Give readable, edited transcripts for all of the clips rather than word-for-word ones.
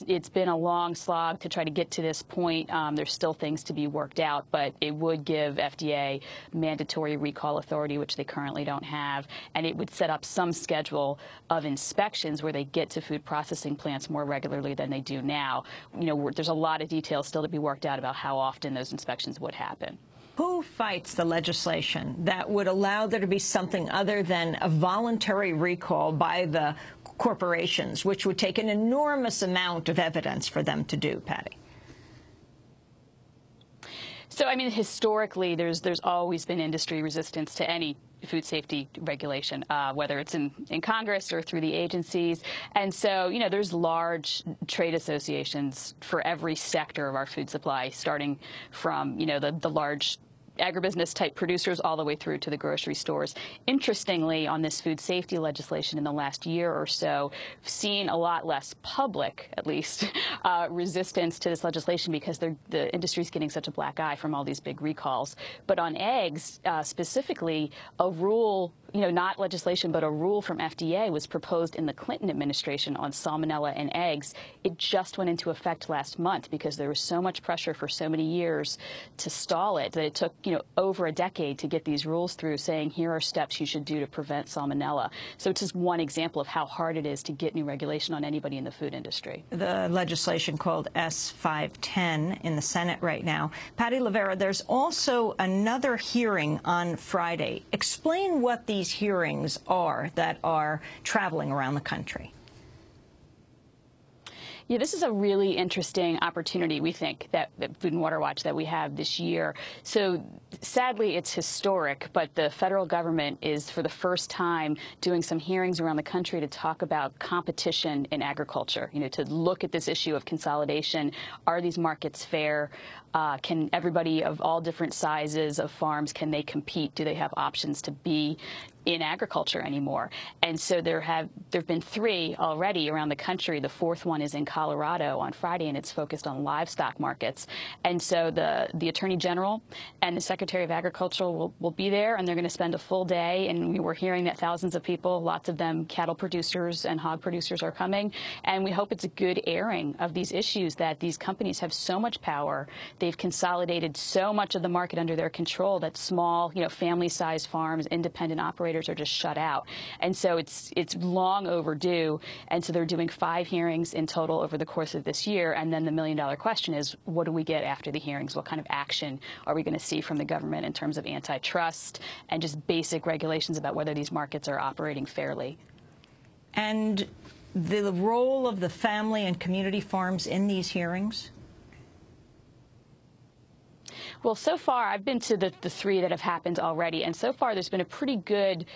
It's been a long slog to try to get to this point. There's still things to be worked out, but it would give FDA mandatory recall authority, which they currently don't have, and it would set up some schedule of inspections where they get to food processing plants more regularly than they do now. There's a lot of details still to be worked out about how often those inspections would happen. Who fights the legislation that would allow there to be something other than a voluntary recall by the corporations, which would take an enormous amount of evidence for them to do, Patty? So, I mean, historically, there's always been industry resistance to any food safety regulation, whether it's in Congress or through the agencies. And so, there's large trade associations for every sector of our food supply, starting from, the large agribusiness-type producers all the way through to the grocery stores. Interestingly, on this food safety legislation in the last year or so, we've seen a lot less public, at least, resistance to this legislation because the industry's getting such a black eye from all these big recalls. But on eggs, specifically, a rule, not legislation, but a rule from FDA was proposed in the Clinton administration on salmonella in eggs. It just went into effect last month because there was so much pressure for so many years to stall it that it took, over a decade to get these rules through saying here are steps you should do to prevent salmonella. So it's just one example of how hard it is to get new regulation on anybody in the food industry. The legislation called S-510 in the Senate right now. Patty Levera, there's also another hearing on Friday. Explain what these hearings are that are traveling around the country. Yeah, this is a really interesting opportunity, we think, that Food and Water Watch that we have this year. So sadly, it's historic, but the federal government is, for the first time, doing some hearings around the country to talk about competition in agriculture, to look at this issue of consolidation. Are these markets fair? Can everybody of all different sizes of farms, can they compete? Do they have options to be in agriculture anymore? And so there have been 3 already around the country. The 4th one is in Colorado on Friday, and it's focused on livestock markets. And so the Attorney General and the Secretary of Agriculture will be there, and they're going to spend a full day. And we were hearing that thousands of people, lots of them cattle producers and hog producers, are coming. And we hope it's a good airing of these issues, that these companies have so much power. They've consolidated so much of the market under their control that small, family-sized farms, independent operators are just shut out. And so it's long overdue. And so they're doing 5 hearings in total over the course of this year. And then the million-dollar question is, what do we get after the hearings? What kind of action are we going to see from the government in terms of antitrust and just basic regulations about whether these markets are operating fairly? And the role of the family and community farms in these hearings? Well, so far, I've been to the 3 that have happened already, and so far there's been a pretty good,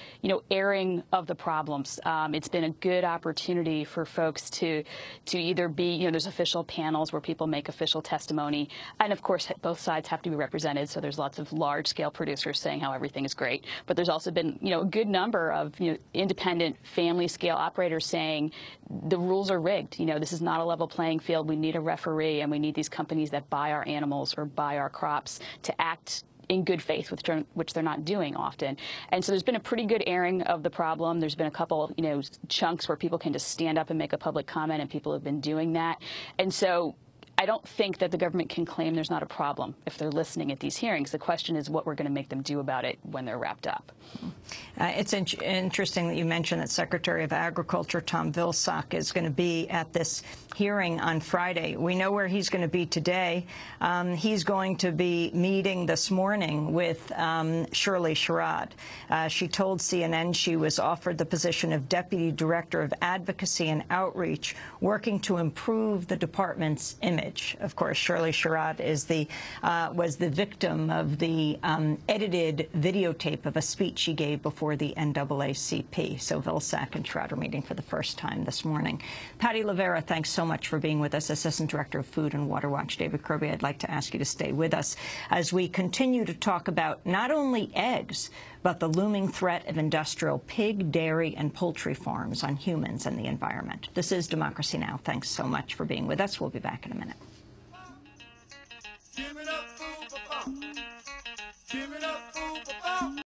airing of the problems. It's been a good opportunity for folks to either be, there's official panels where people make official testimony, and of course both sides have to be represented. So there's lots of large-scale producers saying how everything is great, but there's also been, a good number of independent family-scale operators saying the rules are rigged. This is not a level playing field. We need a referee, and we need these companies that buy our animals or buy our crops to act in good faith, which they're not doing often. And so there's been a pretty good airing of the problem. There's been a couple, chunks where people can just stand up and make a public comment, and people have been doing that. And so I don't think that the government can claim there's not a problem if they're listening at these hearings. The question is what we're going to make them do about it when they're wrapped up. It's interesting that you mentioned that Secretary of Agriculture Tom Vilsack is going to be at this hearing on Friday. We know where he's going to be today. He's going to be meeting this morning with Shirley Sherrod. She told CNN she was offered the position of Deputy Director of Advocacy and Outreach, working to improve the department's image. Of course, Shirley Sherrod is was the victim of the edited videotape of a speech she gave before the NAACP. So Vilsack and Sherrod are meeting for the first time this morning. Patty Levera, thanks so much for being with us. Assistant Director of Food and Water Watch, David Kirby, I'd like to ask you to stay with us as we continue to talk about not only eggs, but the looming threat of industrial pig, dairy, and poultry farms on humans and the environment. This is Democracy Now! Thanks so much for being with us. We'll be back in a minute.